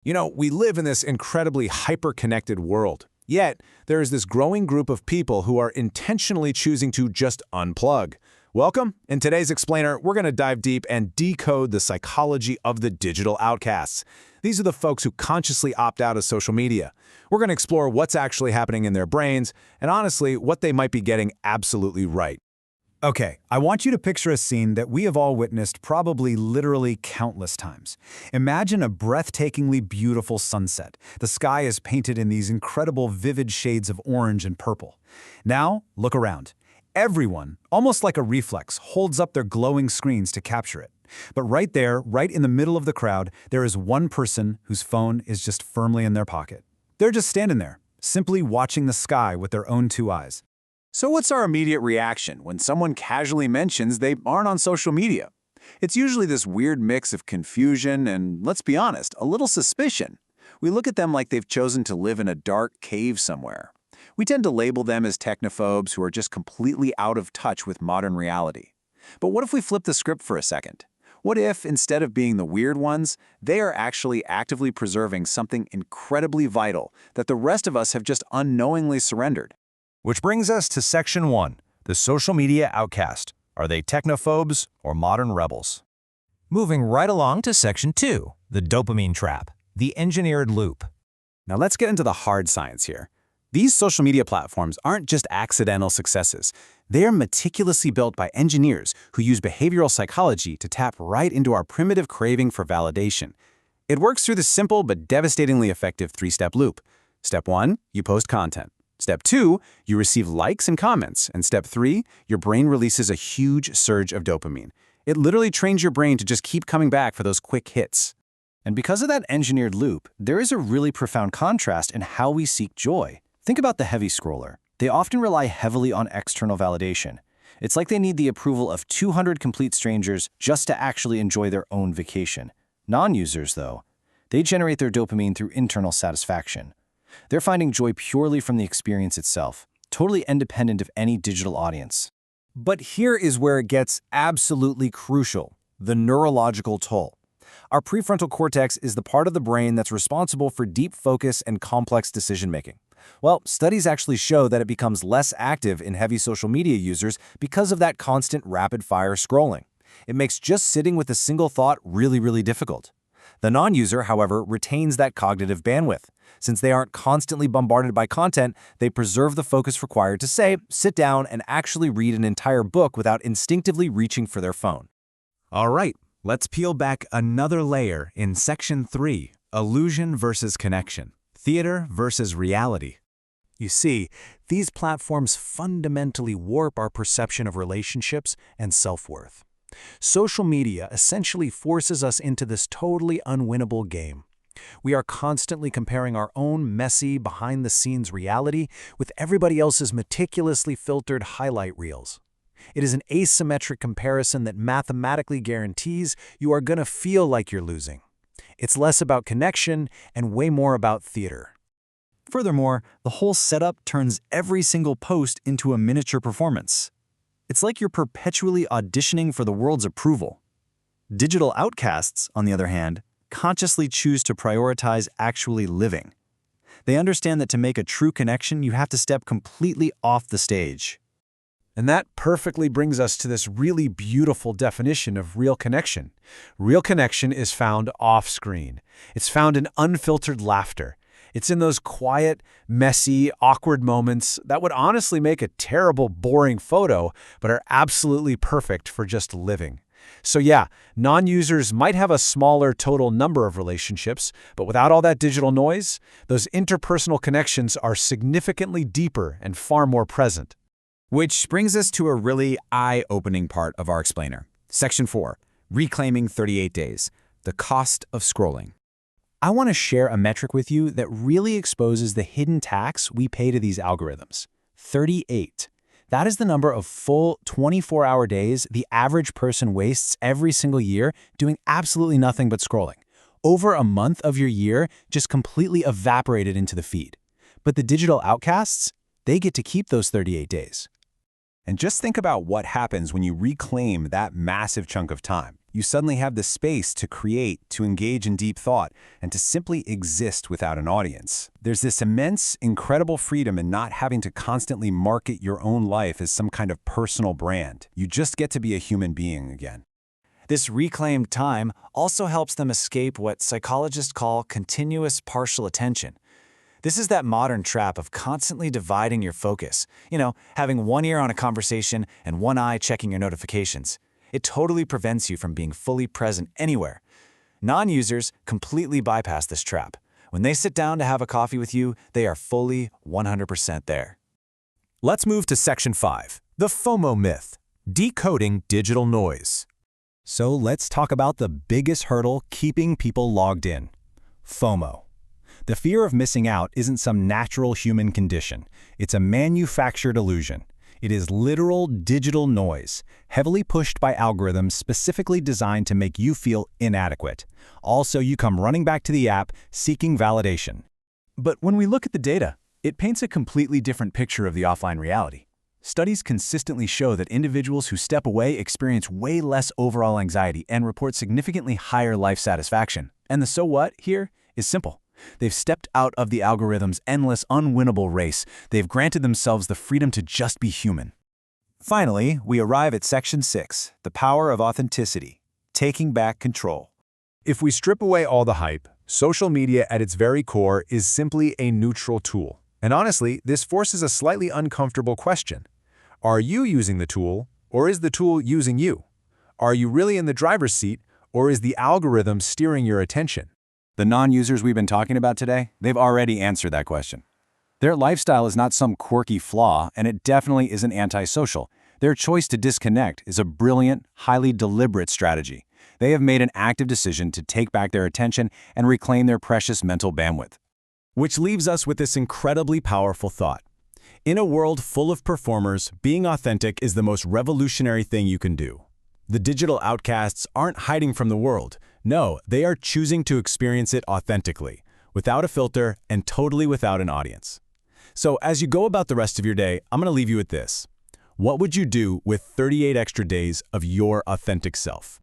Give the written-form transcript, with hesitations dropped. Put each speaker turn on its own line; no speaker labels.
We live in this incredibly hyper-connected world. Yet, there is this growing group of people who are intentionally choosing to just unplug. Welcome. In today's Explainer, we're going to dive deep and decode the psychology of the digital outcasts. These are the folks who consciously opt out of social media. We're going to explore what's actually happening in their brains, and honestly, what they might be getting absolutely right.
Okay, I want you to picture a scene that we have all witnessed probably literally countless times. Imagine a breathtakingly beautiful sunset. The sky is painted in these incredible vivid shades of orange and purple. Now, look around. Everyone, almost like a reflex, holds up their glowing screens to capture it. But right there, right in the middle of the crowd, there is one person whose phone is just firmly in their pocket. They're just standing there, simply watching the sky with their own two eyes.
So what's our immediate reaction when someone casually mentions they aren't on social media? It's usually this weird mix of confusion and, let's be honest, a little suspicion. We look at them like they've chosen to live in a dark cave somewhere. We tend to label them as technophobes who are just completely out of touch with modern reality. But what if we flip the script for a second? What if, instead of being the weird ones, they are actually actively preserving something incredibly vital that the rest of us have just unknowingly surrendered?
Which brings us to Section 1, the social media outcast. Are they technophobes or modern rebels? Moving right along to Section 2, the dopamine trap, the engineered loop.
Now let's get into the hard science here. These social media platforms aren't just accidental successes. They are meticulously built by engineers who use behavioral psychology to tap right into our primitive craving for validation. It works through the simple but devastatingly effective three-step loop. Step 1, you post content. Step 2, you receive likes and comments. And Step 3, your brain releases a huge surge of dopamine. It literally trains your brain to just keep coming back for those quick hits.
And because of that engineered loop, there is a really profound contrast in how we seek joy. Think about the heavy scroller. They often rely heavily on external validation. It's like they need the approval of 200 complete strangers just to actually enjoy their own vacation. Non-users, though, they generate their dopamine through internal satisfaction. They're finding joy purely from the experience itself, totally independent of any digital audience.
But here is where it gets absolutely crucial: the neurological toll. Our prefrontal cortex is the part of the brain that's responsible for deep focus and complex decision-making. Well, studies actually show that it becomes less active in heavy social media users because of that constant rapid-fire scrolling. It makes just sitting with a single thought really difficult. The non-user, however, retains that cognitive bandwidth. Since they aren't constantly bombarded by content, they preserve the focus required to, say, sit down and actually read an entire book without instinctively reaching for their phone.
All right, let's peel back another layer in Section 3, illusion versus connection, theater versus reality. You see, these platforms fundamentally warp our perception of relationships and self-worth. Social media essentially forces us into this totally unwinnable game. We are constantly comparing our own messy, behind-the-scenes reality with everybody else's meticulously filtered highlight reels. It is an asymmetric comparison that mathematically guarantees you are going to feel like you're losing. It's less about connection and way more about theater.
Furthermore, the whole setup turns every single post into a miniature performance. It's like you're perpetually auditioning for the world's approval. Digital outcasts, on the other hand, consciously choose to prioritize actually living. They understand that to make a true connection, you have to step completely off the stage.
And that perfectly brings us to this really beautiful definition of real connection. Real connection is found off-screen. It's found in unfiltered laughter. It's in those quiet, messy, awkward moments that would honestly make a terrible, boring photo, but are absolutely perfect for just living. So yeah, non-users might have a smaller total number of relationships, but without all that digital noise, those interpersonal connections are significantly deeper and far more present.
Which brings us to a really eye-opening part of our explainer. Section 4, reclaiming 38 days, the cost of scrolling. I want to share a metric with you that really exposes the hidden tax we pay to these algorithms. 38. That is the number of full 24-hour days the average person wastes every single year doing absolutely nothing but scrolling. Over a month of your year just completely evaporated into the feed. But the digital outcasts, they get to keep those 38 days.
And just think about what happens when you reclaim that massive chunk of time.
You suddenly have the space to create, to engage in deep thought, and to simply exist without an audience. There's this immense, incredible freedom in not having to constantly market your own life as some kind of personal brand. You just get to be a human being again.
This reclaimed time also helps them escape what psychologists call continuous partial attention. This is that modern trap of constantly dividing your focus. Having one ear on a conversation and one eye checking your notifications. It totally prevents you from being fully present anywhere. Non-users completely bypass this trap. When they sit down to have a coffee with you, they are fully 100% there.
Let's move to Section 5, the FOMO myth, decoding digital noise.
So let's talk about the biggest hurdle keeping people logged in: FOMO. The fear of missing out isn't some natural human condition. It's a manufactured illusion. It is literal digital noise, heavily pushed by algorithms specifically designed to make you feel inadequate. Also, you come running back to the app seeking validation.
But when we look at the data, it paints a completely different picture of the offline reality. Studies consistently show that individuals who step away experience way less overall anxiety and report significantly higher life satisfaction. And the so what here is simple. They've stepped out of the algorithm's endless, unwinnable race. They've granted themselves the freedom to just be human.
Finally, we arrive at Section 6, the power of authenticity, taking back control.
If we strip away all the hype, social media at its very core is simply a neutral tool. And honestly, this forces a slightly uncomfortable question. Are you using the tool, or is the tool using you? Are you really in the driver's seat, or is the algorithm steering your attention?
The non-users we've been talking about today, they've already answered that question. Their lifestyle is not some quirky flaw, and it definitely isn't antisocial. Their choice to disconnect is a brilliant, highly deliberate strategy. They have made an active decision to take back their attention and reclaim their precious mental bandwidth.
Which leaves us with this incredibly powerful thought. In a world full of performers, being authentic is the most revolutionary thing you can do. The digital outcasts aren't hiding from the world. No, they are choosing to experience it authentically, without a filter and totally without an audience. So as you go about the rest of your day, I'm going to leave you with this. What would you do with 38 extra days of your authentic self?